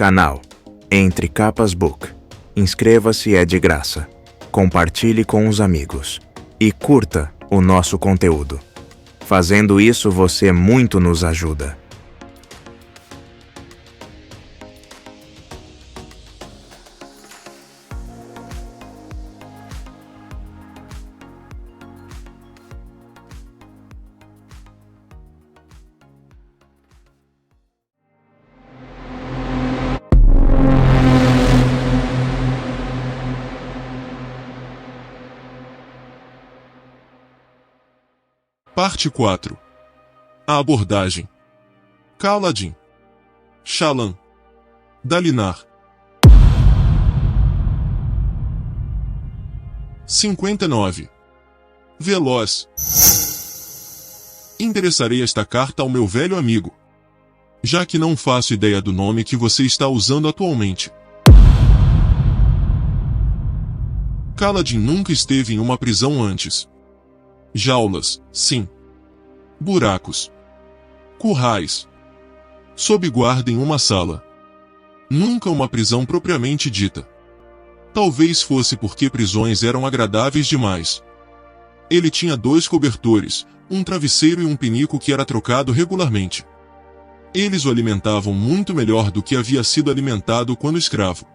Canal Entre Capas Book. Inscreva-se, é de graça. Compartilhe com os amigos. E curta o nosso conteúdo. Fazendo isso, você muito nos ajuda. Parte 4. A abordagem. Kaladin. Shallan. Dalinar. 59. Veloz. Endereçarei esta carta ao meu velho amigo, já que não faço ideia do nome que você está usando atualmente. Kaladin nunca esteve em uma prisão antes. Jaulas, sim. Buracos. Currais. Sob guarda em uma sala. Nunca uma prisão propriamente dita. Talvez fosse porque prisões eram agradáveis demais. Ele tinha 2 cobertores, um travesseiro e um pinico que era trocado regularmente. Eles o alimentavam muito melhor do que havia sido alimentado quando escravo.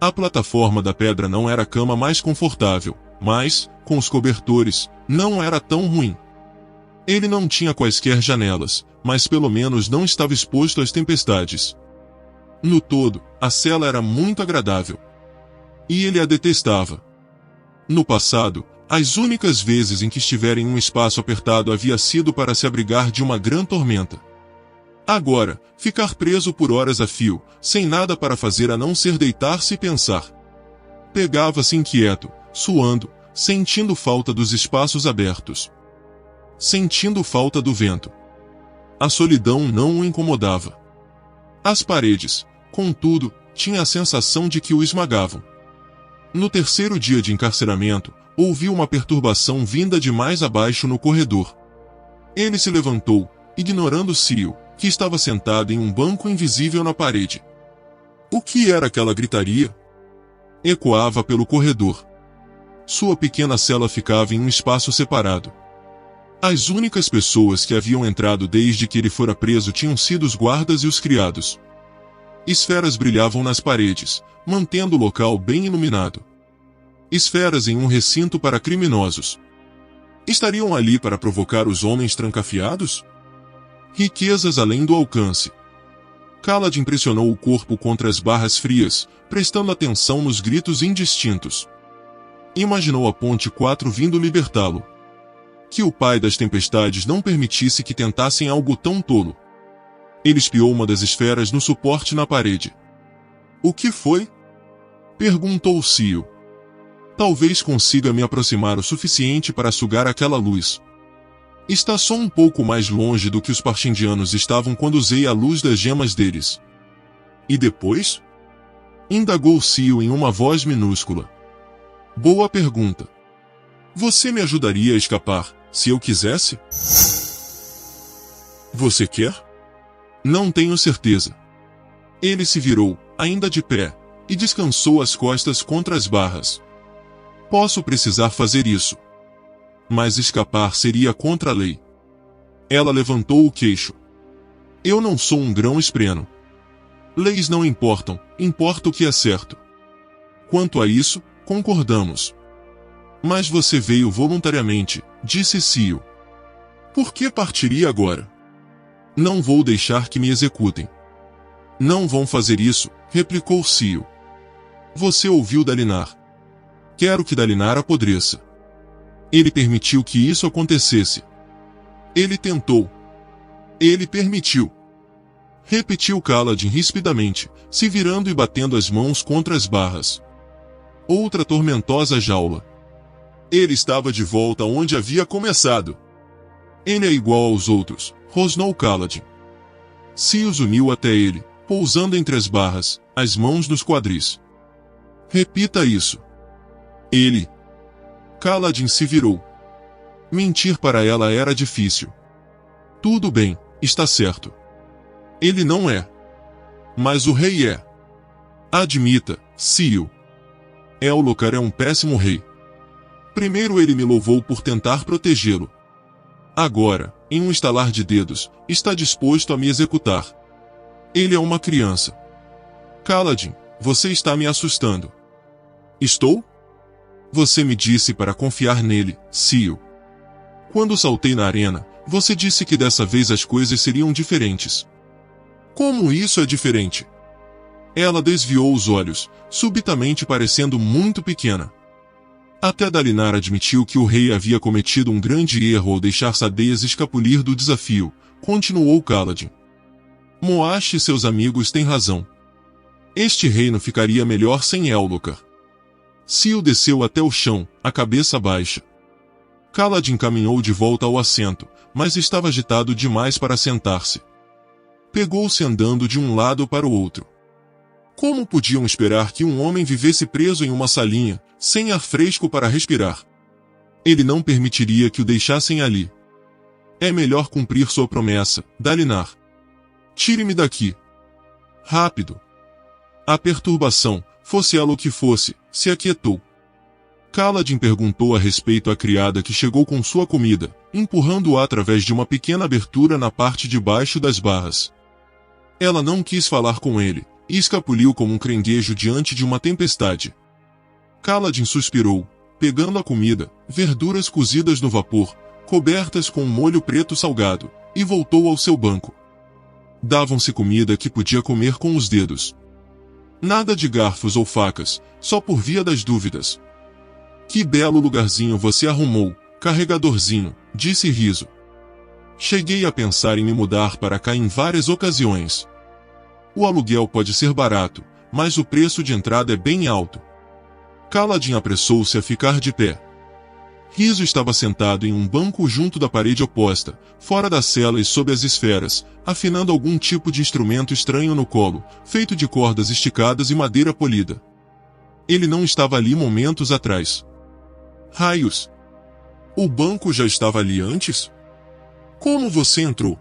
A plataforma da pedra não era a cama mais confortável, mas, com os cobertores, não era tão ruim. Ele não tinha quaisquer janelas, mas pelo menos não estava exposto às tempestades. No todo, a cela era muito agradável. E ele a detestava. No passado, as únicas vezes em que estivera em um espaço apertado havia sido para se abrigar de uma grande tormenta. Agora, ficar preso por horas a fio, sem nada para fazer a não ser deitar-se e pensar. Pegava-se inquieto, suando, sentindo falta dos espaços abertos. Sentindo falta do vento. A solidão não o incomodava. As paredes, contudo, tinha a sensação de que o esmagavam. No terceiro dia de encarceramento, ouviu uma perturbação vinda de mais abaixo no corredor. Ele se levantou, ignorando Cio, que estava sentado em um banco invisível na parede. O que era aquela gritaria? Ecoava pelo corredor. Sua pequena cela ficava em um espaço separado. As únicas pessoas que haviam entrado desde que ele fora preso tinham sido os guardas e os criados. Esferas brilhavam nas paredes, mantendo o local bem iluminado. Esferas em um recinto para criminosos. Estariam ali para provocar os homens trancafiados? Riquezas além do alcance. Kaladin pressionou o corpo contra as barras frias, prestando atenção nos gritos indistintos. Imaginou a Ponte 4 vindo libertá-lo. Que o pai das tempestades não permitisse que tentassem algo tão tolo. Ele espiou uma das esferas no suporte na parede. O que foi? Perguntou Cio. Talvez consiga me aproximar o suficiente para sugar aquela luz. Está só um pouco mais longe do que os parchindianos estavam quando usei a luz das gemas deles. E depois? Indagou Cio em uma voz minúscula. Boa pergunta. Você me ajudaria a escapar, se eu quisesse? Você quer? Não tenho certeza. Ele se virou, ainda de pé, e descansou as costas contra as barras. Posso precisar fazer isso. Mas escapar seria contra a lei. Ela levantou o queixo. Eu não sou um grão-espreno. Leis não importam, importa o que é certo. Quanto a isso, concordamos. Mas você veio voluntariamente, disse Cio. Por que partiria agora? Não vou deixar que me executem. Não vão fazer isso, replicou Cio. Você ouviu Dalinar. Quero que Dalinar apodreça. Ele permitiu que isso acontecesse. Ele tentou. Ele permitiu. Repetiu Kaladin rispidamente, se virando e batendo as mãos contra as barras. Outra tormentosa jaula. Ele estava de volta onde havia começado. Ele é igual aos outros, rosnou Kaladin. Cio os uniu até ele, pousando entre as barras, as mãos nos quadris. Repita isso. Ele. Kaladin se virou. Mentir para ela era difícil. Tudo bem, está certo. Ele não é. Mas o rei é. Admita, Seal. Elhokar é um péssimo rei. Primeiro ele me louvou por tentar protegê-lo. Agora, em um estalar de dedos, está disposto a me executar. Ele é uma criança. Kaladin, você está me assustando. Estou? Você me disse para confiar nele, Seal. Quando saltei na arena, você disse que dessa vez as coisas seriam diferentes. Como isso é diferente? Ela desviou os olhos, subitamente parecendo muito pequena. Até Dalinar admitiu que o rei havia cometido um grande erro ao deixar Sadeias escapulir do desafio, continuou Kaladin. Moash e seus amigos têm razão. Este reino ficaria melhor sem Elhokar. Seal desceu até o chão, a cabeça baixa. Kaladin caminhou de volta ao assento, mas estava agitado demais para sentar-se. Pegou-se andando de um lado para o outro. Como podiam esperar que um homem vivesse preso em uma salinha, sem ar fresco para respirar? Ele não permitiria que o deixassem ali. É melhor cumprir sua promessa, Dalinar. Tire-me daqui. Rápido. A perturbação, fosse ela o que fosse, se aquietou. Kaladin perguntou a respeito à criada que chegou com sua comida, empurrando-a através de uma pequena abertura na parte de baixo das barras. Ela não quis falar com ele, e escapuliu como um caranguejo diante de uma tempestade. Kaladin suspirou, pegando a comida, verduras cozidas no vapor, cobertas com um molho preto salgado, e voltou ao seu banco. Davam-se comida que podia comer com os dedos. Nada de garfos ou facas, só por via das dúvidas. Que belo lugarzinho você arrumou, carregadorzinho, disse Riso. Cheguei a pensar em me mudar para cá em várias ocasiões. O aluguel pode ser barato, mas o preço de entrada é bem alto. Kaladin apressou-se a ficar de pé. Riso estava sentado em um banco junto da parede oposta, fora da cela e sob as esferas, afinando algum tipo de instrumento estranho no colo, feito de cordas esticadas e madeira polida. Ele não estava ali momentos atrás. Raios! O banco já estava ali antes? Como você entrou?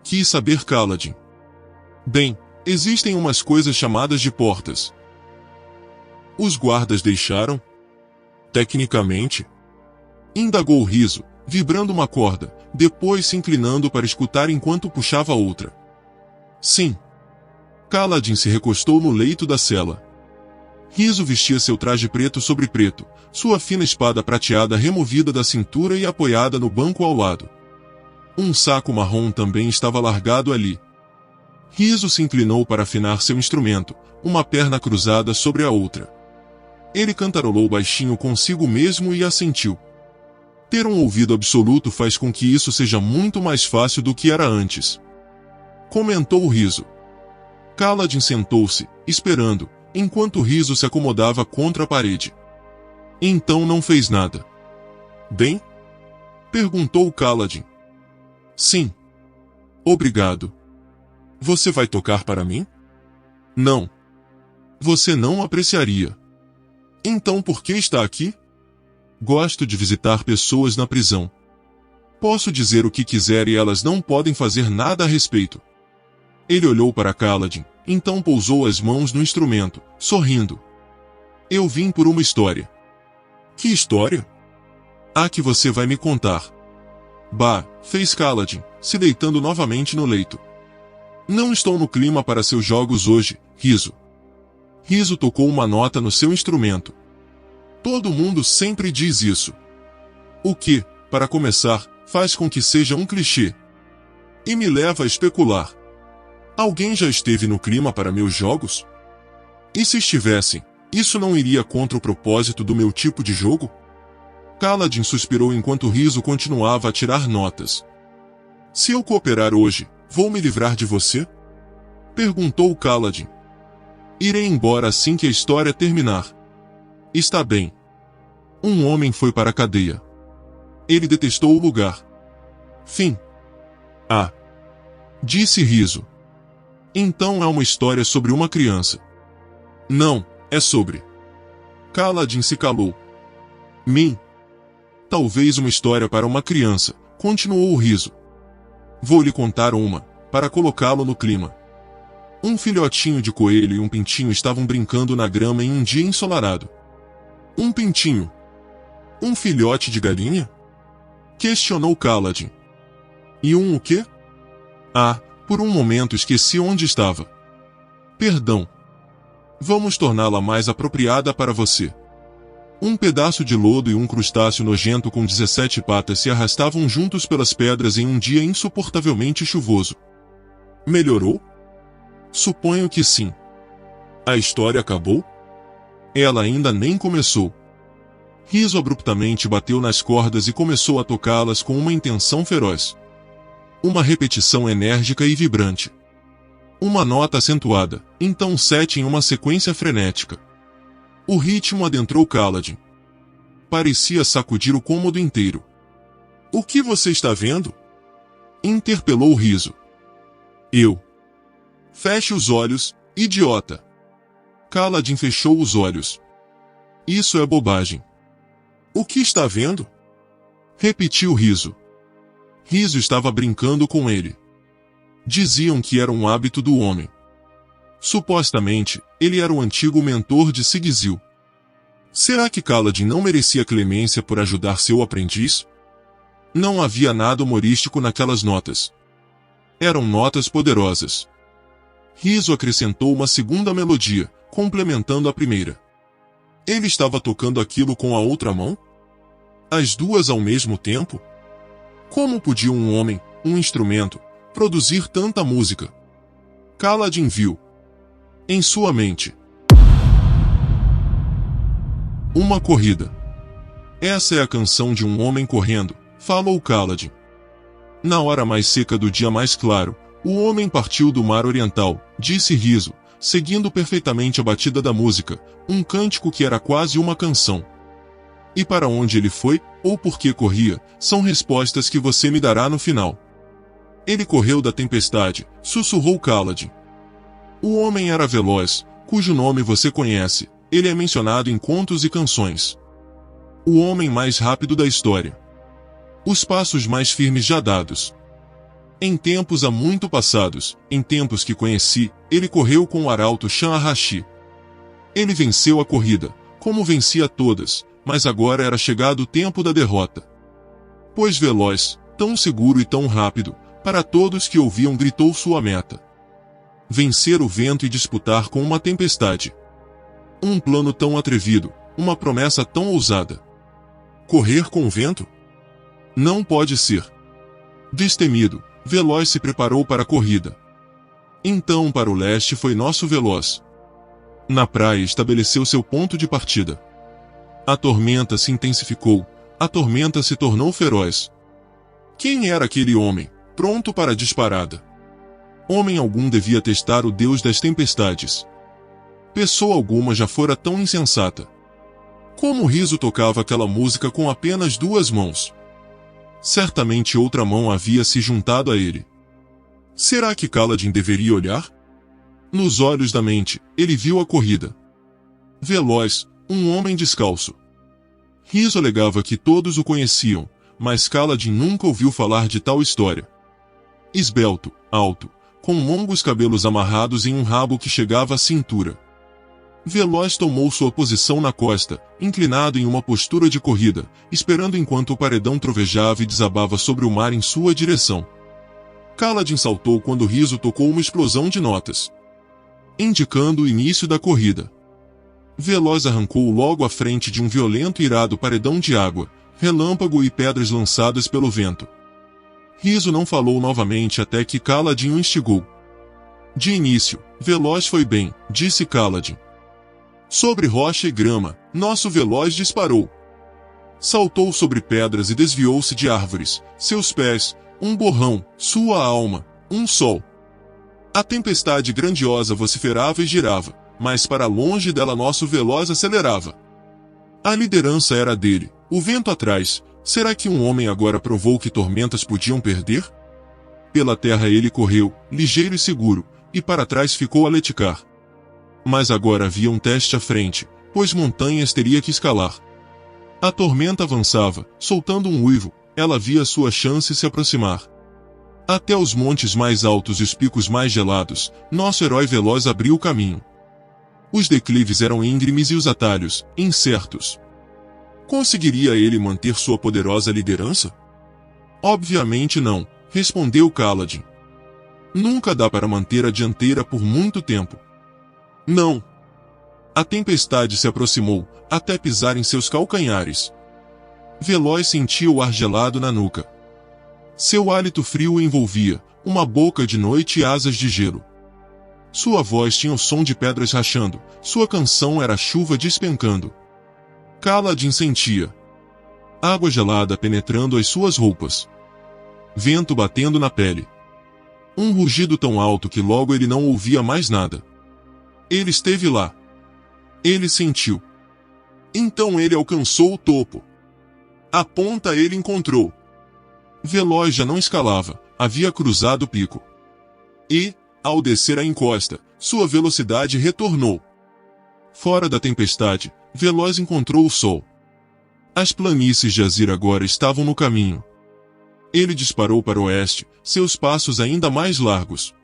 Quis saber Kaladin. Bem, existem umas coisas chamadas de portas. Os guardas deixaram? Tecnicamente? Indagou Riso, vibrando uma corda, depois se inclinando para escutar enquanto puxava outra. Sim. Kaladin se recostou no leito da cela. Riso vestia seu traje preto sobre preto, sua fina espada prateada removida da cintura e apoiada no banco ao lado. Um saco marrom também estava largado ali. Riso se inclinou para afinar seu instrumento, uma perna cruzada sobre a outra. Ele cantarolou baixinho consigo mesmo e assentiu. Ter um ouvido absoluto faz com que isso seja muito mais fácil do que era antes. Comentou Riso. Kaladin sentou-se, esperando, enquanto Riso se acomodava contra a parede. Então não fez nada. Bem? Perguntou Kaladin. Sim. Obrigado. Você vai tocar para mim? Não. Você não apreciaria. Então por que está aqui? Gosto de visitar pessoas na prisão. Posso dizer o que quiser e elas não podem fazer nada a respeito. Ele olhou para Kaladin, então pousou as mãos no instrumento, sorrindo. Eu vim por uma história. Que história? A que você vai me contar. Bah, fez Kaladin, se deitando novamente no leito. Não estou no clima para seus jogos hoje, Riso. Riso tocou uma nota no seu instrumento. Todo mundo sempre diz isso. O que, para começar, faz com que seja um clichê. E me leva a especular. Alguém já esteve no clima para meus jogos? E se estivessem, isso não iria contra o propósito do meu tipo de jogo? Kaladin suspirou enquanto Riso continuava a tirar notas. Se eu cooperar hoje, vou me livrar de você? Perguntou Kaladin. Irei embora assim que a história terminar. Está bem. Um homem foi para a cadeia. Ele detestou o lugar. Fim. Ah. Disse Riso. Então é uma história sobre uma criança. Não, é sobre. Kaladin se calou. Mim. Talvez uma história para uma criança, continuou o Riso. Vou lhe contar uma, para colocá-lo no clima. Um filhotinho de coelho e um pintinho estavam brincando na grama em um dia ensolarado. Um pintinho? Um filhote de galinha? Questionou Kaladin. E um o quê? Ah, por um momento esqueci onde estava. Perdão. Vamos torná-la mais apropriada para você. Um pedaço de lodo e um crustáceo nojento com 17 patas se arrastavam juntos pelas pedras em um dia insuportavelmente chuvoso. Melhorou? Suponho que sim. A história acabou? Ela ainda nem começou. Riso abruptamente bateu nas cordas e começou a tocá-las com uma intenção feroz. Uma repetição enérgica e vibrante. Uma nota acentuada, então 7 em uma sequência frenética. O ritmo adentrou Kaladin. Parecia sacudir o cômodo inteiro. O que você está vendo? Interpelou o Riso. Eu. Feche os olhos, idiota. Kaladin fechou os olhos. Isso é bobagem. O que está vendo? Repetiu Riso. Riso estava brincando com ele. Diziam que era um hábito do homem. Supostamente, ele era o antigo mentor de Sigizil. Será que Kaladin não merecia clemência por ajudar seu aprendiz? Não havia nada humorístico naquelas notas. Eram notas poderosas. Riso acrescentou uma segunda melodia, complementando a primeira. Ele estava tocando aquilo com a outra mão? As duas ao mesmo tempo? Como podia um homem, um instrumento, produzir tanta música? Kaladin viu. Em sua mente. Uma corrida. Essa é a canção de um homem correndo, falou Kaladin. Na hora mais seca do dia mais claro, o homem partiu do mar oriental, disse Riso, seguindo perfeitamente a batida da música, um cântico que era quase uma canção. E para onde ele foi, ou por que corria, são respostas que você me dará no final. Ele correu da tempestade, sussurrou Kaladin. O homem era veloz, cujo nome você conhece, ele é mencionado em contos e canções. O homem mais rápido da história. Os passos mais firmes já dados. Em tempos há muito passados, em tempos que conheci, ele correu com o arauto Shan-Arashi. Ele venceu a corrida, como vencia todas, mas agora era chegado o tempo da derrota. Pois veloz, tão seguro e tão rápido, para todos que ouviam gritou sua meta. Vencer o vento e disputar com uma tempestade. Um plano tão atrevido, uma promessa tão ousada. Correr com o vento? Não pode ser. Destemido, Veloz se preparou para a corrida. Então para o leste foi nosso Veloz. Na praia estabeleceu seu ponto de partida. A tormenta se intensificou, a tormenta se tornou feroz. Quem era aquele homem, pronto para a disparada? Homem algum devia testar o Deus das tempestades. Pessoa alguma já fora tão insensata. Como Riso tocava aquela música com apenas 2 mãos. Certamente outra mão havia se juntado a ele. Será que Kaladin deveria olhar? Nos olhos da mente, ele viu a corrida. Veloz, um homem descalço. Riso alegava que todos o conheciam, mas Kaladin nunca ouviu falar de tal história. Esbelto, alto, com longos cabelos amarrados em um rabo que chegava à cintura. Veloz tomou sua posição na costa, inclinado em uma postura de corrida, esperando enquanto o paredão trovejava e desabava sobre o mar em sua direção. Kaladin saltou quando Riso tocou uma explosão de notas, indicando o início da corrida. Veloz arrancou logo à frente de um violento e irado paredão de água, relâmpago e pedras lançadas pelo vento. Riso não falou novamente até que Kaladin o instigou. De início, Veloz foi bem, disse Kaladin. Sobre rocha e grama, nosso Veloz disparou. Saltou sobre pedras e desviou-se de árvores, seus pés, um borrão, sua alma, um sol. A tempestade grandiosa vociferava e girava, mas para longe dela nosso Veloz acelerava. A liderança era dele, o vento atrás. Será que um homem agora provou que tormentas podiam perder? Pela terra ele correu, ligeiro e seguro, e para trás ficou a leticar. Mas agora havia um teste à frente, pois montanhas teria que escalar. A tormenta avançava, soltando um uivo, ela via sua chance se aproximar. Até os montes mais altos e os picos mais gelados, nosso herói veloz abriu o caminho. Os declives eram íngremes e os atalhos, incertos. Conseguiria ele manter sua poderosa liderança? Obviamente não, respondeu Kaladin. Nunca dá para manter a dianteira por muito tempo. Não. A tempestade se aproximou, até pisar em seus calcanhares. Veloz sentia o ar gelado na nuca. Seu hálito frio o envolvia, uma boca de noite e asas de gelo. Sua voz tinha o som de pedras rachando, sua canção era chuva despencando. Kaladin sentia água gelada penetrando as suas roupas. Vento batendo na pele. Um rugido tão alto que logo ele não ouvia mais nada. Ele esteve lá. Ele sentiu. Então ele alcançou o topo. A ponta ele encontrou. Veloz já não escalava, havia cruzado o pico. E, ao descer a encosta, sua velocidade retornou. Fora da tempestade, Veloz encontrou o sol. As planícies de Azir agora estavam no caminho. Ele disparou para o oeste, seus passos ainda mais largos.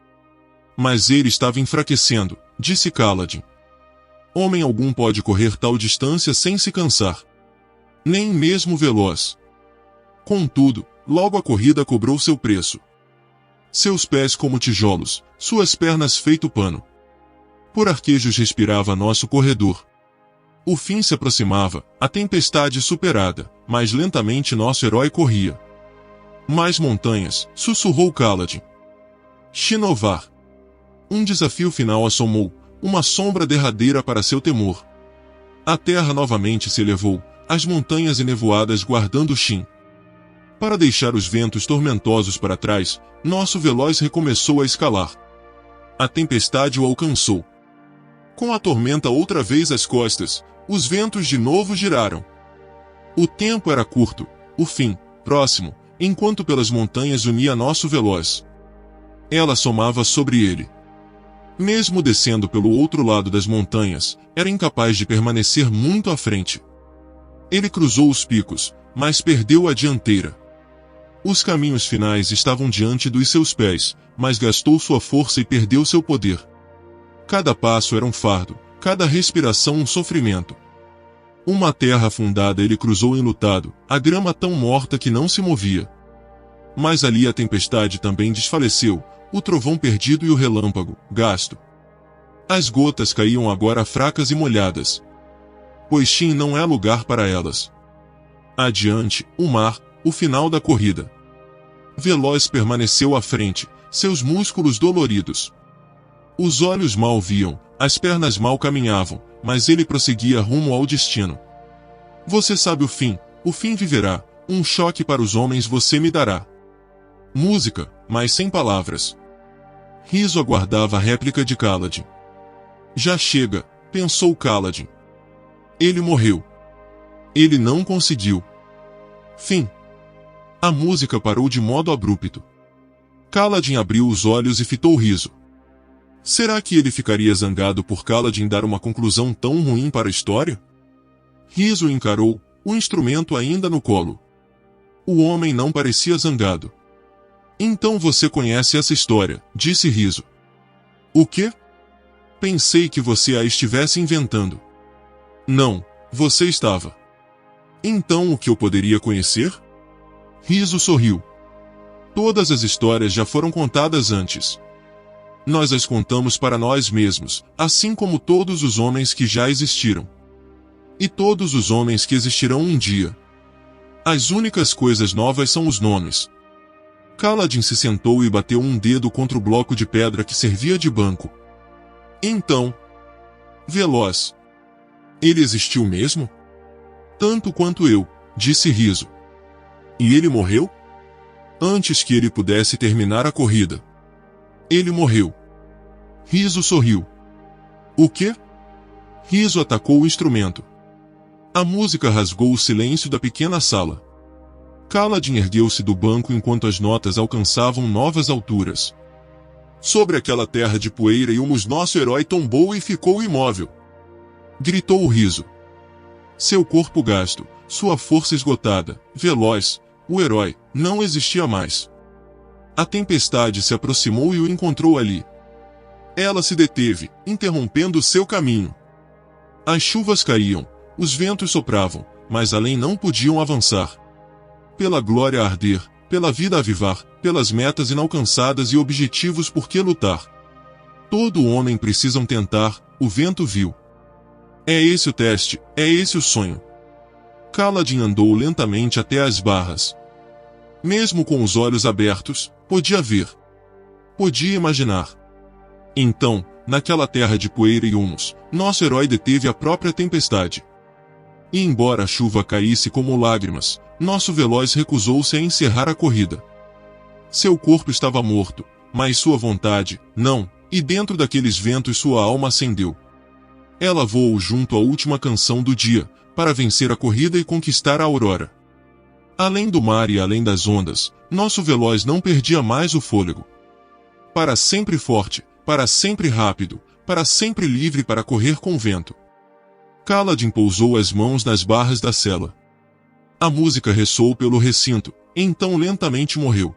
Mas ele estava enfraquecendo, disse Kaladin. Homem algum pode correr tal distância sem se cansar. Nem mesmo Veloz. Contudo, logo a corrida cobrou seu preço. Seus pés como tijolos, suas pernas feito pano. Por arquejos respirava nosso corredor. O fim se aproximava, a tempestade superada, mas lentamente nosso herói corria. Mais montanhas, sussurrou Kaladin. Shinovar. Um desafio final assomou, uma sombra derradeira para seu temor. A terra novamente se elevou, as montanhas enevoadas guardando Shin. Para deixar os ventos tormentosos para trás, nosso Veloz recomeçou a escalar. A tempestade o alcançou. Com a tormenta outra vez às costas, os ventos de novo giraram. O tempo era curto, o fim, próximo, enquanto pelas montanhas unia nosso Veloz. Ela somava sobre ele. Mesmo descendo pelo outro lado das montanhas, era incapaz de permanecer muito à frente. Ele cruzou os picos, mas perdeu a dianteira. Os caminhos finais estavam diante dos seus pés, mas gastou sua força e perdeu seu poder. Cada passo era um fardo, cada respiração um sofrimento. Uma terra afundada ele cruzou enlutado, a grama tão morta que não se movia. Mas ali a tempestade também desfaleceu, o trovão perdido e o relâmpago, gasto. As gotas caíam agora fracas e molhadas. Pois Shin não é lugar para elas. Adiante, o mar, o final da corrida. Veloz permaneceu à frente, seus músculos doloridos. Os olhos mal viam, as pernas mal caminhavam, mas ele prosseguia rumo ao destino. Você sabe o fim viverá, um choque para os homens você me dará. Música, mas sem palavras. Riso aguardava a réplica de Kaladin. Já chega, pensou Kaladin. Ele morreu. Ele não conseguiu. Fim. A música parou de modo abrupto. Kaladin abriu os olhos e fitou Riso. Será que ele ficaria zangado por Kaladin dar uma conclusão tão ruim para a história? Riso o encarou, o instrumento ainda no colo. O homem não parecia zangado. Então você conhece essa história, disse Riso. O quê? Pensei que você a estivesse inventando. Não, você estava. Então o que eu poderia conhecer? Riso sorriu. Todas as histórias já foram contadas antes. Nós as contamos para nós mesmos, assim como todos os homens que já existiram. E todos os homens que existirão um dia. As únicas coisas novas são os nomes. Kaladin se sentou e bateu um dedo contra o bloco de pedra que servia de banco. Então, Veloz. Ele existiu mesmo? Tanto quanto eu, disse Riso. E ele morreu? Antes que ele pudesse terminar a corrida. Ele morreu. Riso sorriu. O quê? Riso atacou o instrumento. A música rasgou o silêncio da pequena sala. Kaladin ergueu-se do banco enquanto as notas alcançavam novas alturas. Sobre aquela terra de poeira e humus nosso herói tombou e ficou imóvel. Gritou o Riso. Seu corpo gasto, sua força esgotada, Veloz, o herói, não existia mais. A tempestade se aproximou e o encontrou ali. Ela se deteve, interrompendo seu caminho. As chuvas caíam, os ventos sopravam, mas além não podiam avançar. Pela glória a arder, pela vida a avivar, pelas metas inalcançadas e objetivos por que lutar. Todo homem precisa tentar, o vento viu. É esse o teste, é esse o sonho. Kaladin andou lentamente até as barras. Mesmo com os olhos abertos, podia ver. Podia imaginar. Então, naquela terra de poeira e humus, nosso herói deteve a própria tempestade. E embora a chuva caísse como lágrimas, nosso veloz recusou-se a encerrar a corrida. Seu corpo estava morto, mas sua vontade, não, e dentro daqueles ventos sua alma acendeu. Ela voou junto à última canção do dia, para vencer a corrida e conquistar a aurora. Além do mar e além das ondas, nosso veloz não perdia mais o fôlego. Para sempre forte, para sempre rápido, para sempre livre para correr com o vento. Kaladin pousou as mãos nas barras da cela. A música ressoou pelo recinto, então lentamente morreu.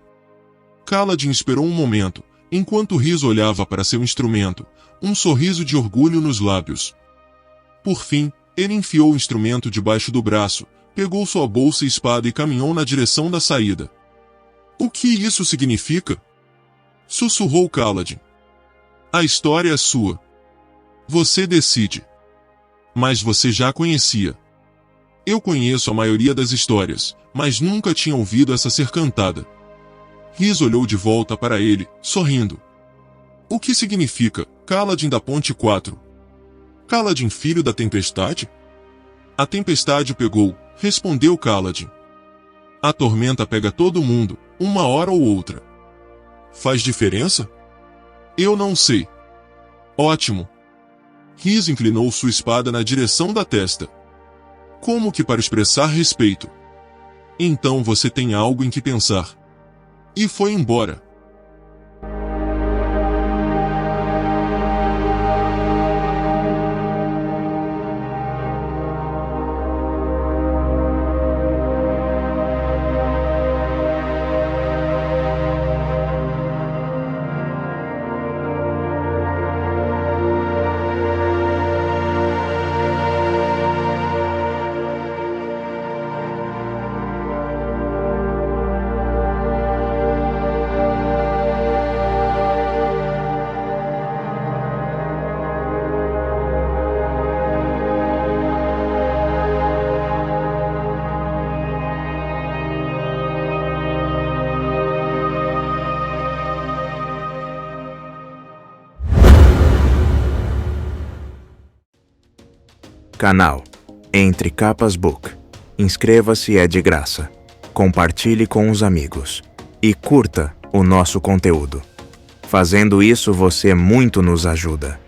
Kaladin esperou um momento, enquanto Rhys olhava para seu instrumento, um sorriso de orgulho nos lábios. Por fim, ele enfiou o instrumento debaixo do braço, pegou sua bolsa e espada e caminhou na direção da saída. O que isso significa? Sussurrou Kaladin. A história é sua. Você decide. Mas você já conhecia. Eu conheço a maioria das histórias, mas nunca tinha ouvido essa ser cantada. Rhys olhou de volta para ele, sorrindo. O que significa, Kaladin da Ponte 4? Kaladin filho da tempestade? A tempestade o pegou, respondeu Kaladin. A tormenta pega todo mundo, uma hora ou outra. Faz diferença? Eu não sei. Ótimo. Rhys inclinou sua espada na direção da testa. Como que para expressar respeito? Então você tem algo em que pensar. E foi embora. Canal Entre Capas Book. Inscreva-se, é de graça. Compartilhe com os amigos. E curta o nosso conteúdo. Fazendo isso você muito nos ajuda.